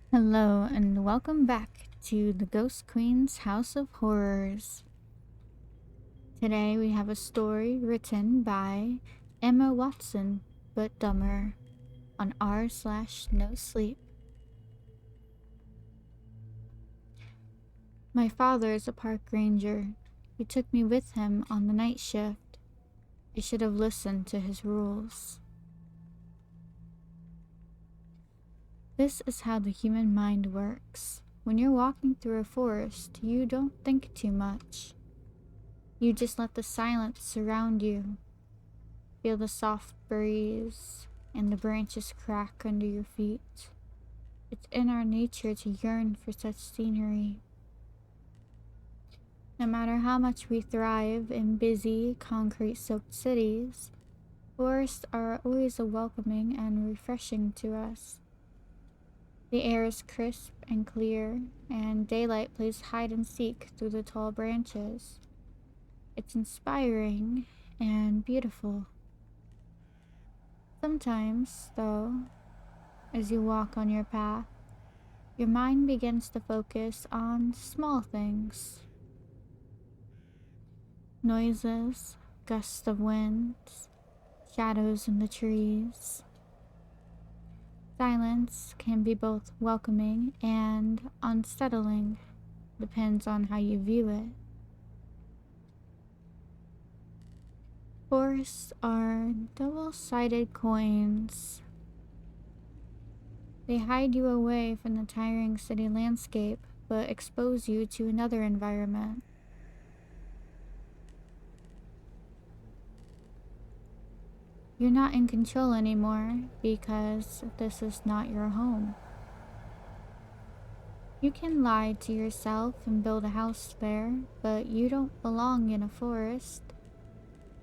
Hello and welcome back to the Ghost Queen's House of Horrors. Today we have a story written by EmmaWatsonButDumber on r/nosleep. My father is a park ranger. He took me with him on the night shift. I should have listened to his rules. This is how the human mind works. When you're walking through a forest, you don't think too much. You just let the silence surround you. Feel the soft breeze and the branches crack under your feet. It's in our nature to yearn for such scenery. No matter how much we thrive in busy, concrete-soaked cities, forests are always welcoming and refreshing to us. The air is crisp and clear, and daylight plays hide and seek through the tall branches. It's inspiring and beautiful. Sometimes, though, as you walk on your path, your mind begins to focus on small things. Noises, gusts of wind, shadows in the trees. Silence can be both welcoming and unsettling, depends on how you view it. Forests are double-sided coins. They hide you away from the tiring city landscape, but expose you to another environment. You're not in control anymore because this is not your home. You can lie to yourself and build a house there, but you don't belong in a forest.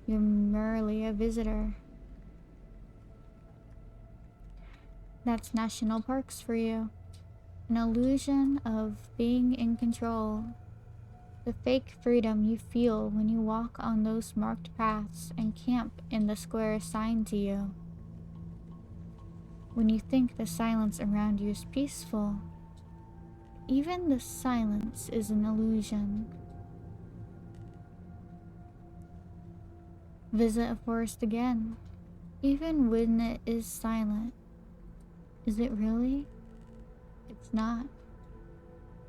You're merely a visitor. That's national parks for you. An illusion of being in control. The fake freedom you feel when you walk on those marked paths and camp in the square assigned to you. When you think the silence around you is peaceful, even the silence is an illusion. Visit a forest again, even when it is silent. Is it really? It's not.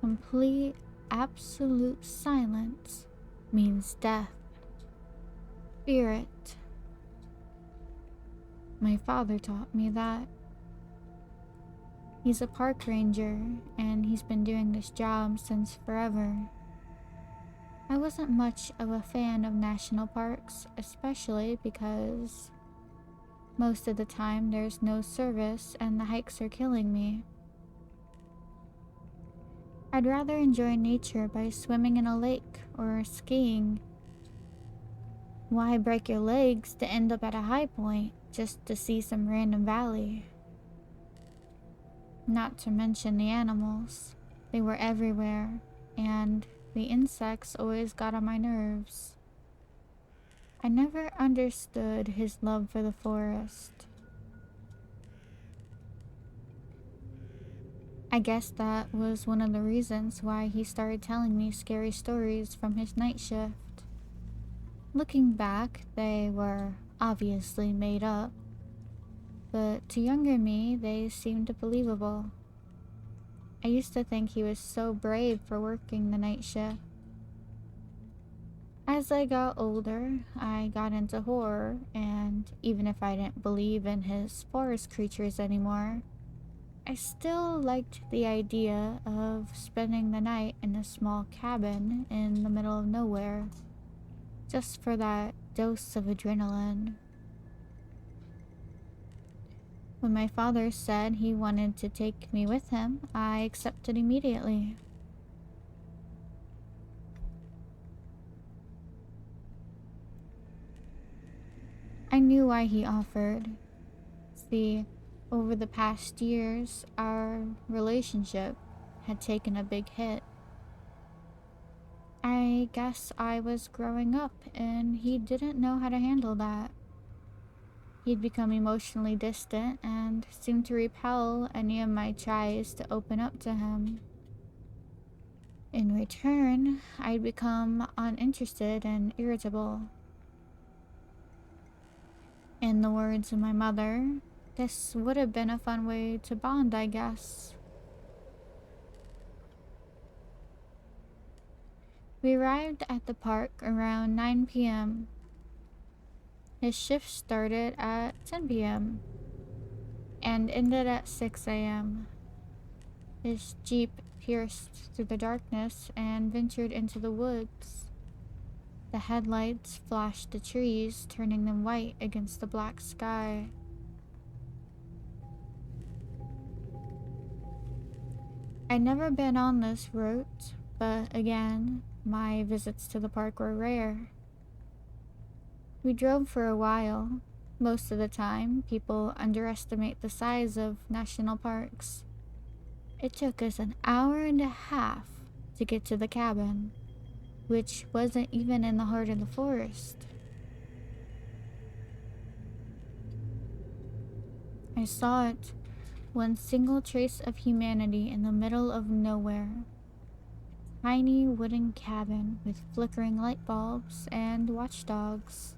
Complete, absolute silence means death. Fear it. My father taught me that. He's a park ranger, and he's been doing this job since forever. I wasn't much of a fan of national parks, especially because most of the time there's no service and the hikes are killing me. I'd rather enjoy nature by swimming in a lake or skiing. Why break your legs to end up at a high point just to see some random valley? Not to mention the animals. They were everywhere, and the insects always got on my nerves. I never understood his love for the forest. I guess that was one of the reasons why he started telling me scary stories from his night shift. Looking back, they were obviously made up, but to younger me, they seemed believable. I used to think he was so brave for working the night shift. As I got older, I got into horror, and even if I didn't believe in his forest creatures anymore, I still liked the idea of spending the night in a small cabin in the middle of nowhere, just for that dose of adrenaline. When my father said he wanted to take me with him, I accepted immediately. I knew why he offered. See, over the past years, our relationship had taken a big hit. I guess I was growing up and he didn't know how to handle that. He'd become emotionally distant and seemed to repel any of my tries to open up to him. In return, I'd become uninterested and irritable. In the words of my mother, this would have been a fun way to bond, I guess. We arrived at the park around 9 p.m. His shift started at 10 p.m. and ended at 6 a.m. His jeep pierced through the darkness and ventured into the woods. The headlights flashed the trees, turning them white against the black sky. I'd never been on this route, but again, my visits to the park were rare. We drove for a while. Most of the time, people underestimate the size of national parks. It took us an hour and a half to get to the cabin, which wasn't even in the heart of the forest. I saw it, one single trace of humanity in the middle of nowhere. Tiny wooden cabin with flickering light bulbs and watchdogs.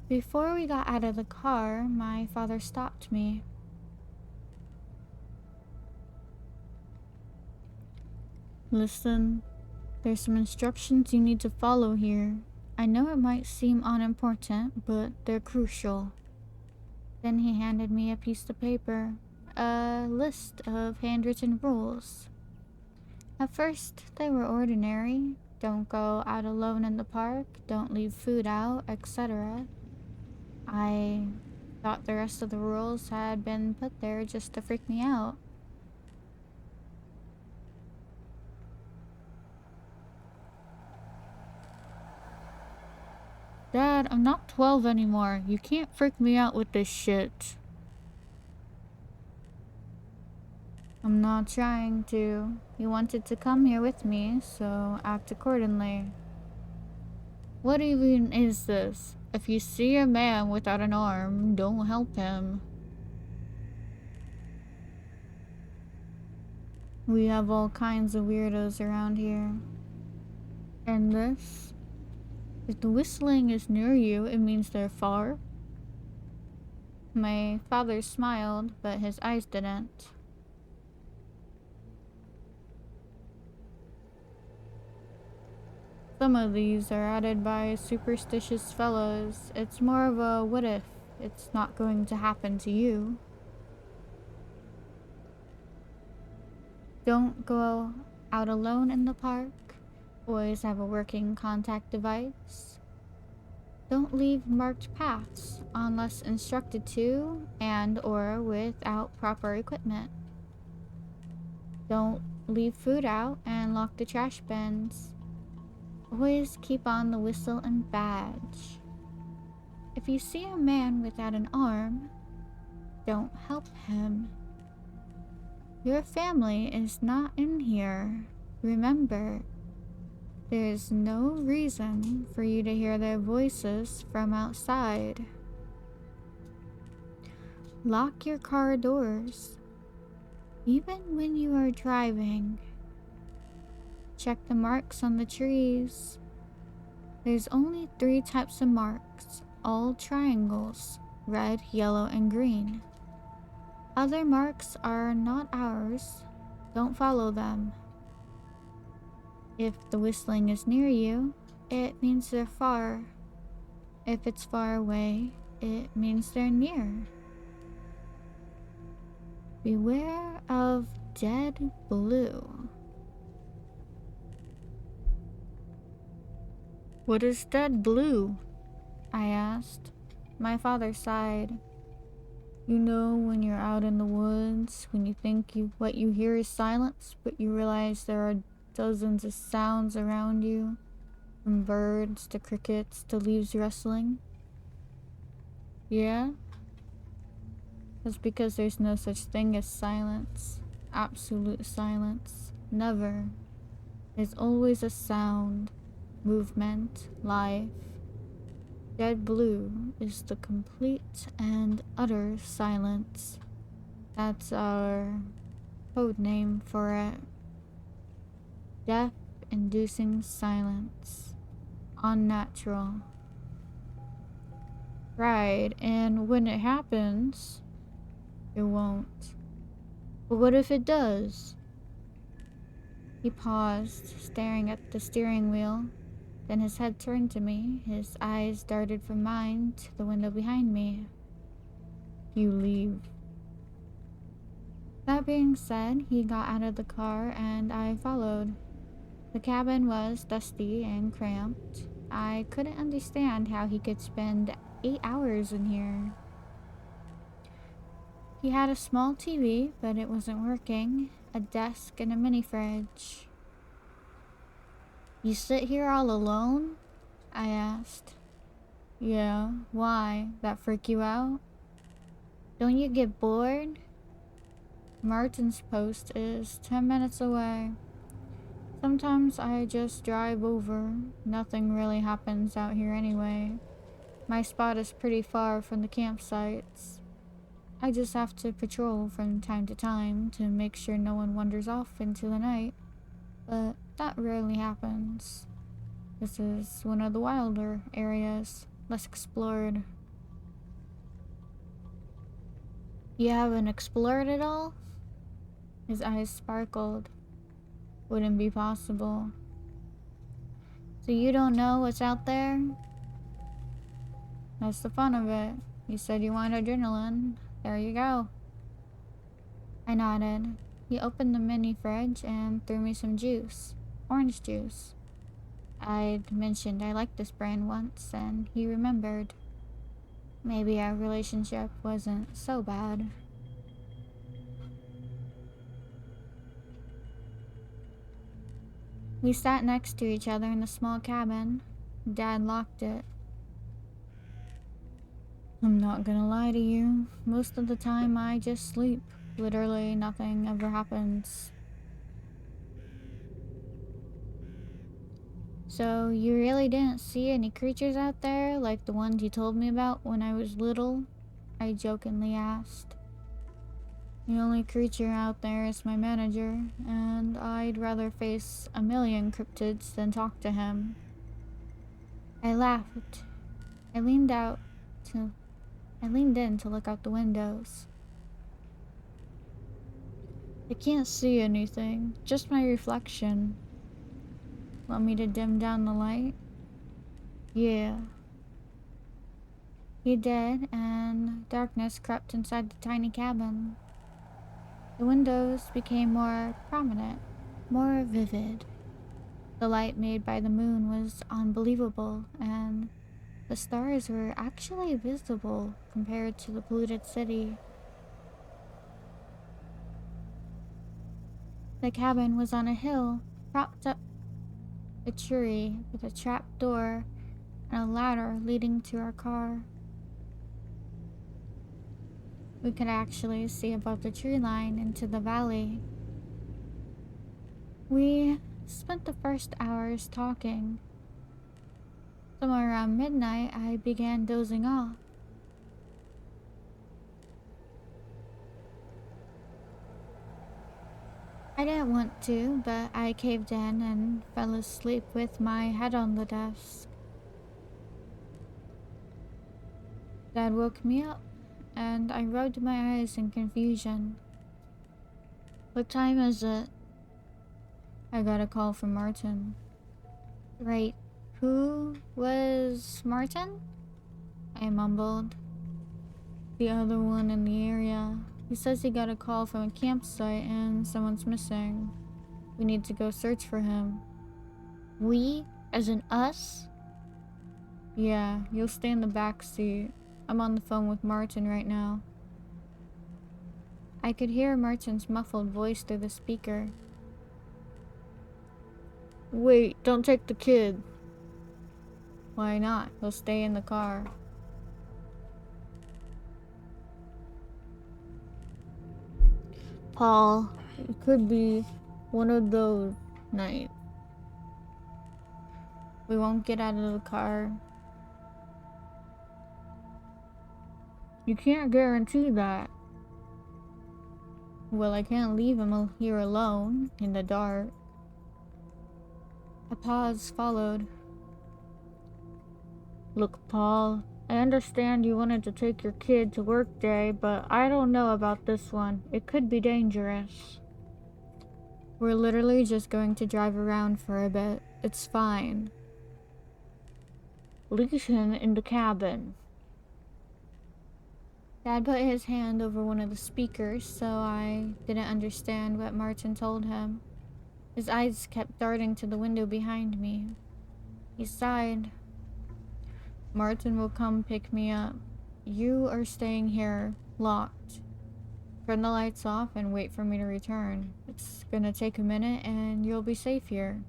Before we got out of the car, my father stopped me. Listen, there's some instructions you need to follow here. I know it might seem unimportant, but they're crucial. Then he handed me a piece of paper, a list of handwritten rules. At first, they were ordinary. Don't go out alone in the park, don't leave food out, etc. I thought the rest of the rules had been put there just to freak me out. Dad, I'm not 12 anymore. You can't freak me out with this shit. I'm not trying to. You wanted to come here with me, so act accordingly. What even is this? If you see a man without an arm, don't help him. We have all kinds of weirdos around here. And this? If the whistling is near you, it means they're far. My father smiled, but his eyes didn't. Some of these are added by superstitious fellows. It's more of a what if it's not going to happen to you. Don't go out alone in the park. Always have a working contact device. Don't leave marked paths unless instructed to and or without proper equipment. Don't leave food out and lock the trash bins. Always keep on the whistle and badge. If you see a man without an arm, don't help him. Your family is not in here. Remember, there's no reason for you to hear their voices from outside. Lock your car doors, even when you are driving. Check the marks on the trees. There's only 3 types of marks, all triangles, red, yellow, and green. Other marks are not ours. Don't follow them. If the whistling is near you, it means they're far. If it's far away, it means they're near. Beware of dead blue. What is dead blue? I asked. My father sighed. You know when you're out in the woods, when you think what you hear is silence, but you realize there are dozens of sounds around you, from birds to crickets to leaves rustling? Yeah? That's because there's no such thing as silence. Absolute silence. Never. There's always a sound, movement, life. Dead blue is the complete and utter silence. That's our code name for it. Death-inducing silence. Unnatural. Right, and when it happens, it won't. But what if it does? He paused, staring at the steering wheel. Then his head turned to me. His eyes darted from mine to the window behind me. You leave. That being said, he got out of the car and I followed. The cabin was dusty and cramped. I couldn't understand how he could spend 8 hours in here. He had a small TV, but it wasn't working, a desk, and a mini fridge. You sit here all alone? I asked. Yeah, why? That freak you out? Don't you get bored? Martin's post is 10 minutes away. Sometimes I just drive over. Nothing really happens out here anyway. My spot is pretty far from the campsites. I just have to patrol from time to time to make sure no one wanders off into the night. But that rarely happens. This is one of the wilder areas, less explored. You haven't explored it all? His eyes sparkled. Wouldn't be possible. So you don't know what's out there? That's the fun of it. You said you want adrenaline. There you go. I nodded. He opened the mini fridge and threw me some juice. Orange juice. I'd mentioned I liked this brand once, and he remembered. Maybe our relationship wasn't so bad. We sat next to each other in the small cabin. Dad locked it. I'm not gonna lie to you. Most of the time I just sleep. Literally nothing ever happens. So you really didn't see any creatures out there like the ones you told me about when I was little? I jokingly asked. The only creature out there is my manager, and I'd rather face a million cryptids than talk to him. I laughed. I leaned in to look out the windows. I can't see anything, just my reflection. Want me to dim down the light? Yeah. He did, and darkness crept inside the tiny cabin. The windows became more prominent, more vivid. The light made by the moon was unbelievable, and the stars were actually visible compared to the polluted city. The cabin was on a hill, propped up a tree with a trap door and a ladder leading to our car. We could actually see above the tree line into the valley. We spent the first hours talking. Somewhere around midnight, I began dozing off. I didn't want to, but I caved in and fell asleep with my head on the desk. Dad woke me up, and I rubbed my eyes in confusion. What time is it? I got a call from Martin. Right, who was Martin? I mumbled. The other one in the area. He says he got a call from a campsite and someone's missing. We need to go search for him. We? As in us? Yeah, you'll stay in the back seat. I'm on the phone with Martin right now. I could hear Martin's muffled voice through the speaker. Wait, don't take the kid. Why not? He'll stay in the car. Paul, it could be one of those nights. We won't get out of the car. You can't guarantee that. Well, I can't leave him here alone, in the dark. A pause followed. Look, Paul, I understand you wanted to take your kid to work day, but I don't know about this one. It could be dangerous. We're literally just going to drive around for a bit. It's fine. Leave him in the cabin. Dad put his hand over one of the speakers, so I didn't understand what Martin told him. His eyes kept darting to the window behind me. He sighed. Martin will come pick me up. You are staying here, locked. Turn the lights off and wait for me to return. It's gonna take a minute and you'll be safe here.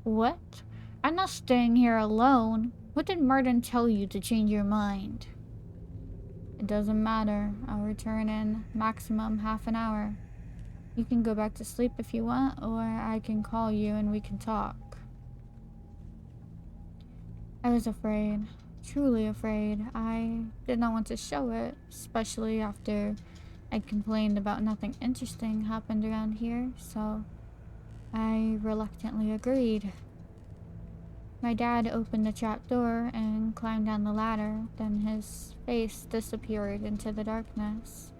What? I'm not staying here alone. What did Martin tell you to change your mind? It doesn't matter. I'll return in maximum half an hour. You can go back to sleep if you want, or I can call you and we can talk. I was afraid. Truly afraid. I did not want to show it, especially after I complained about nothing interesting happened around here, so I reluctantly agreed. My dad opened the trapdoor and climbed down the ladder, then his face disappeared into the darkness.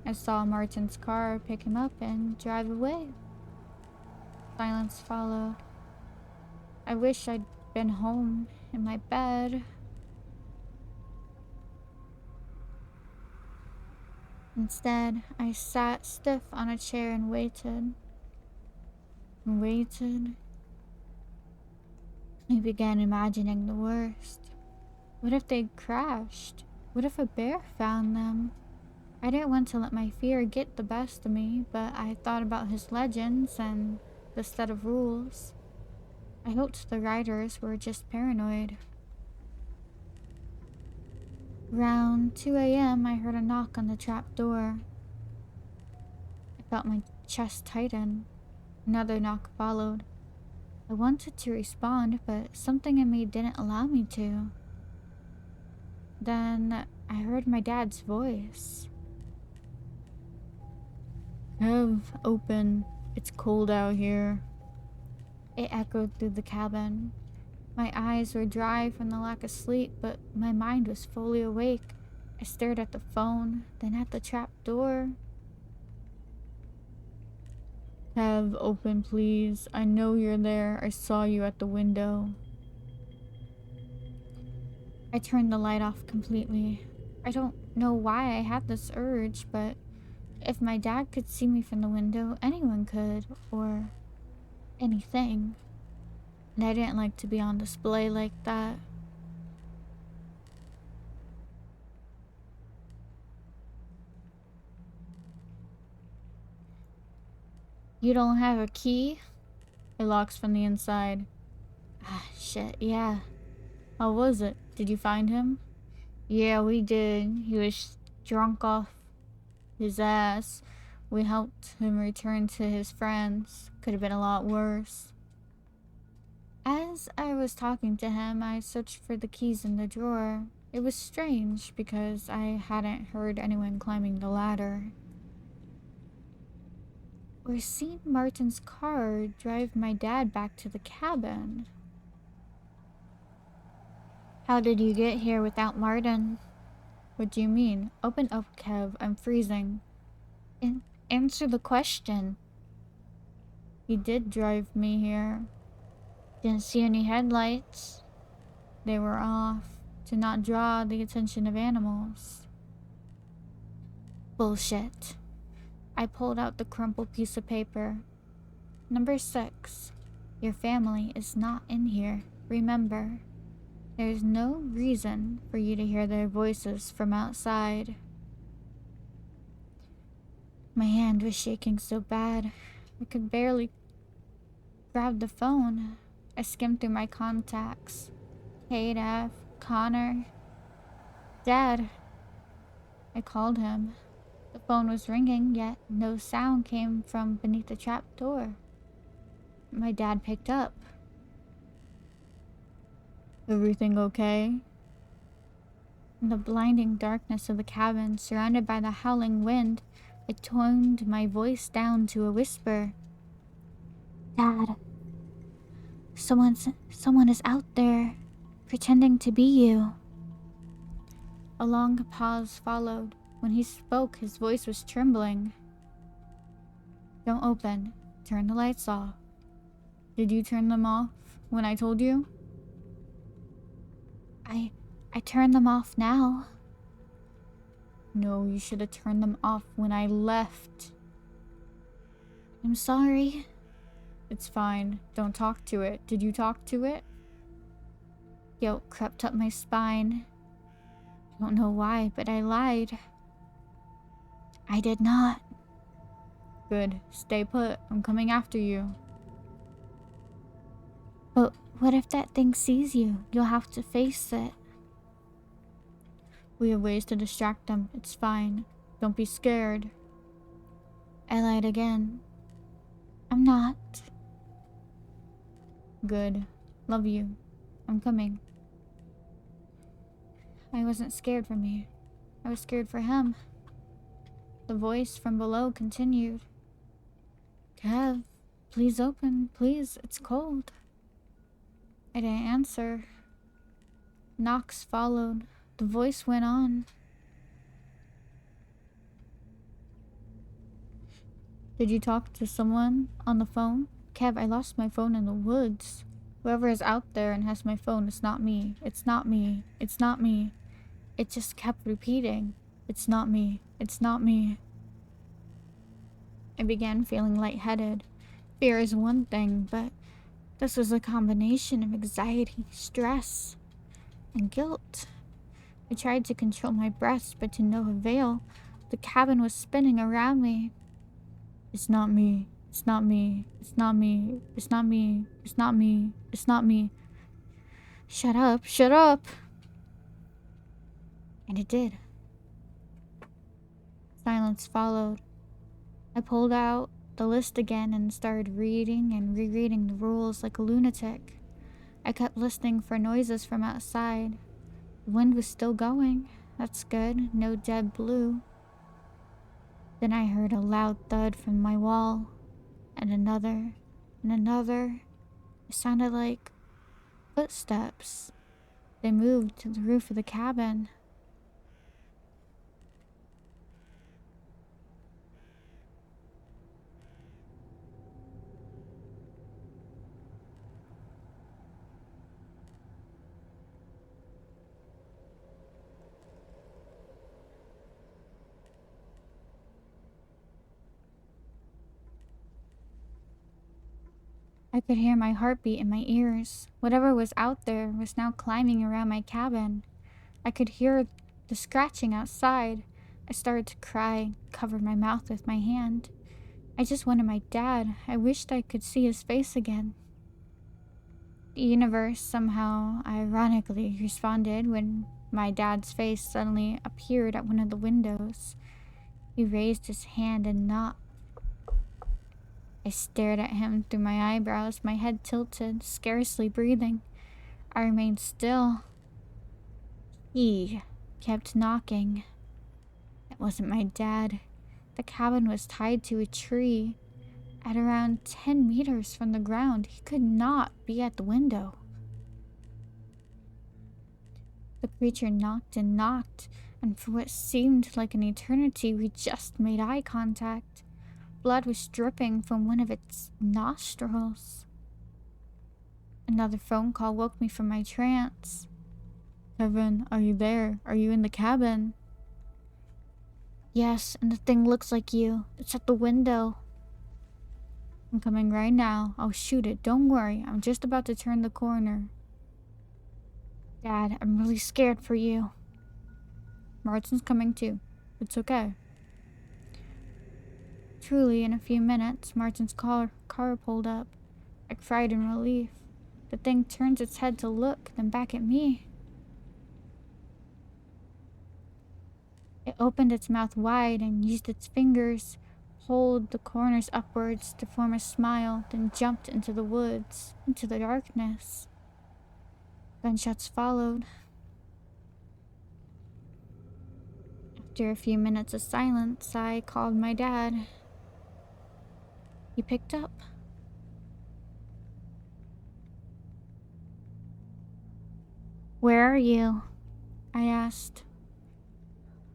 I saw Martin's car pick him up and drive away. Silence followed. I wish I'd been home in my bed. Instead, I sat stiff on a chair and waited. And waited. I began imagining the worst. What if they'd crashed? What if a bear found them? I didn't want to let my fear get the best of me, but I thought about his legends and the set of rules. I hoped the writers were just paranoid. Around 2 a.m., I heard a knock on the trap door. I felt my chest tighten. Another knock followed. I wanted to respond, but something in me didn't allow me to. Then I heard my dad's voice. Have open. It's cold out here. It echoed through the cabin. My eyes were dry from the lack of sleep, but my mind was fully awake. I stared at the phone, then at the trap door. Have open, please. I know you're there. I saw you at the window. I turned the light off completely. I don't know why I had this urge, but if my dad could see me from the window, anyone could, or anything. And I didn't like to be on display like that. You don't have a key? It locks from the inside. Ah, shit, yeah. How was it? Did you find him? Yeah, we did. He was drunk off his ass. We helped him return to his friends. Could have been a lot worse. As I was talking to him, I searched for the keys in the drawer. It was strange because I hadn't heard anyone climbing the ladder. Or seen Martin's car drive my dad back to the cabin. How did you get here without Martin? What do you mean? Open up, Kev. I'm freezing. Answer the question. He did drive me here. Didn't see any headlights. They were off to not draw the attention of animals. Bullshit. I pulled out the crumpled piece of paper. Number 6. Your family is not in here. Remember, there's no reason for you to hear their voices from outside. My hand was shaking so bad, I could barely grab the phone. I skimmed through my contacts. Kate F., Connor, Dad. I called him. The phone was ringing, yet no sound came from beneath the trap door. My dad picked up. Everything okay? In the blinding darkness of the cabin, surrounded by the howling wind, I toned my voice down to a whisper. Dad, someone is out there, pretending to be you. A long pause followed. When he spoke, his voice was trembling. Don't open. Turn the lights off. Did you turn them off when I told you? I turned them off now. No, you should have turned them off when I left. I'm sorry. It's fine. Don't talk to it. Did you talk to it? Guilt crept up my spine. I don't know why, but I lied. I did not. Good. Stay put. I'm coming after you. But what if that thing sees you? You'll have to face it. We have ways to distract them. It's fine. Don't be scared. I lied again. I'm not. Good. Love you. I'm coming. I wasn't scared for me. I was scared for him. The voice from below continued. Kev, please open. Please, it's cold. I didn't answer. Knocks followed. The voice went on. Did you talk to someone on the phone? Kev, I lost my phone in the woods. Whoever is out there and has my phone, it's not me. It's not me. It's not me. It just kept repeating. It's not me. It's not me. I began feeling lightheaded. Fear is one thing, but this was a combination of anxiety, stress, and guilt. I tried to control my breath, but to no avail. The cabin was spinning around me. It's not me. It's not me. It's not me. It's not me. It's not me. It's not me. Shut up. Shut up. And it did. Silence followed. I pulled out the list again and started reading and rereading the rules like a lunatic. I kept listening for noises from outside. The wind was still going. That's good. No dead blue. Then I heard a loud thud from my wall. And another. And another. It sounded like footsteps. They moved to the roof of the cabin. I could hear my heartbeat in my ears. Whatever was out there was now climbing around my cabin. I could hear the scratching outside. I started to cry, covered my mouth with my hand. I just wanted my dad. I wished I could see his face again. The universe somehow ironically responded when my dad's face suddenly appeared at one of the windows. He raised his hand and knocked. I stared at him through my eyebrows, my head tilted, scarcely breathing. I remained still. He kept knocking. It wasn't my dad. The cabin was tied to a tree. At around 10 meters from the ground, he could not be at the window. The creature knocked and knocked, and for what seemed like an eternity, we just made eye contact. Blood was dripping from one of its nostrils. Another phone call woke me from my trance. Kevin, are you there? Are you in the cabin? Yes, and the thing looks like you. It's at the window. I'm coming right now. I'll shoot it. Don't worry. I'm just about to turn the corner. Dad, I'm really scared for you. Martin's coming too. It's okay. Truly, in a few minutes, Martin's car pulled up. I cried in relief. The thing turns its head to look, then back at me. It opened its mouth wide and used its fingers, hold the corners upwards to form a smile, then jumped into the woods, into the darkness. Gunshots followed. After a few minutes of silence, I called my dad. He picked up. "Where are you?" I asked.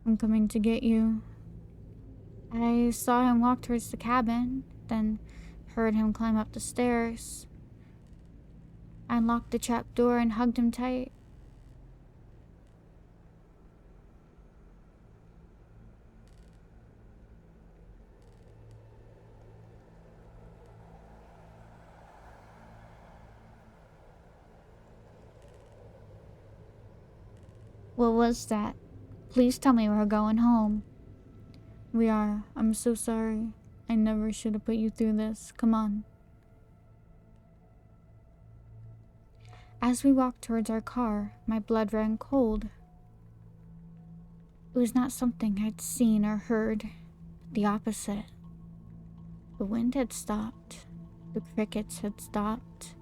"I'm coming to get you." I saw him walk towards the cabin, then heard him climb up the stairs. I unlocked the trap door and hugged him tight. "What was that? Please tell me we're going home." "We are. I'm so sorry. I never should have put you through this. Come on." As we walked towards our car, my blood ran cold. It was not something I'd seen or heard, but the opposite. The wind had stopped. The crickets had stopped.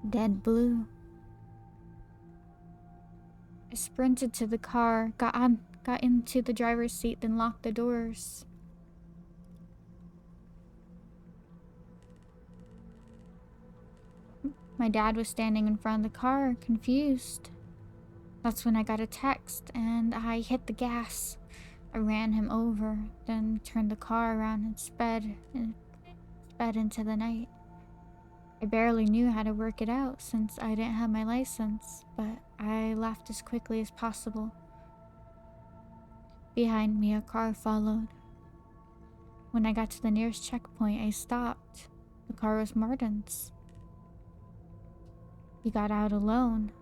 Dead blue. I sprinted to the car, got into the driver's seat, then locked the doors. My dad was standing in front of the car, confused. That's when I got a text, and I hit the gas. I ran him over, then turned the car around and sped into the night. I barely knew how to work it out since I didn't have my license, but I left as quickly as possible. Behind me, a car followed. When I got to the nearest checkpoint, I stopped. The car was Martin's. He got out alone.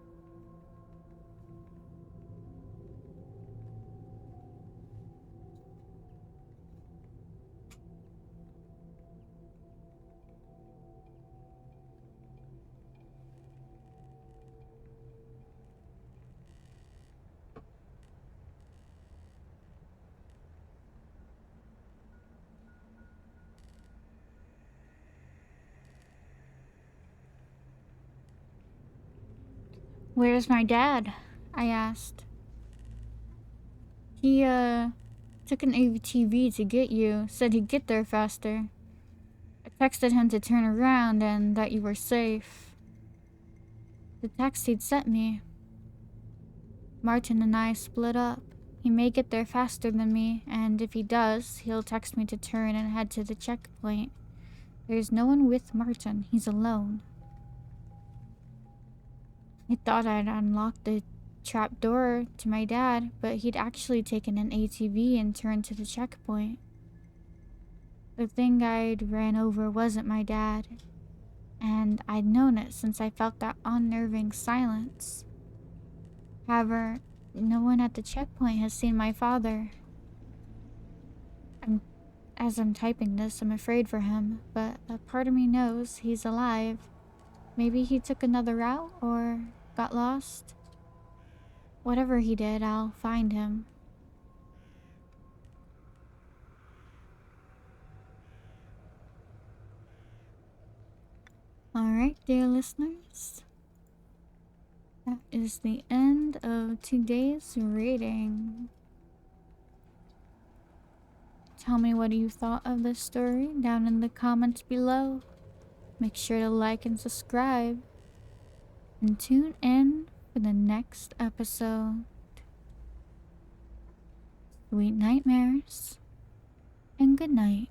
"Where's my dad?" I asked. "He, took an ATV to get you, said he'd get there faster. I texted him to turn around and that you were safe." The text he'd sent me. "Martin and I split up. He may get there faster than me, and if he does, he'll text me to turn and head to the checkpoint. There's no one with Martin. He's alone." I thought I'd unlocked the trap door to my dad, but he'd actually taken an ATV and turned to the checkpoint. The thing I'd ran over wasn't my dad, and I'd known it since I felt that unnerving silence. However, no one at the checkpoint has seen my father. As I'm typing this, I'm afraid for him, but a part of me knows he's alive. Maybe he took another route or got lost. Whatever he did, I'll find him. Alright, dear listeners. That is the end of today's reading. Tell me what you thought of this story down in the comments below. Make sure to like and subscribe. And tune in for the next episode. Sweet nightmares and good night.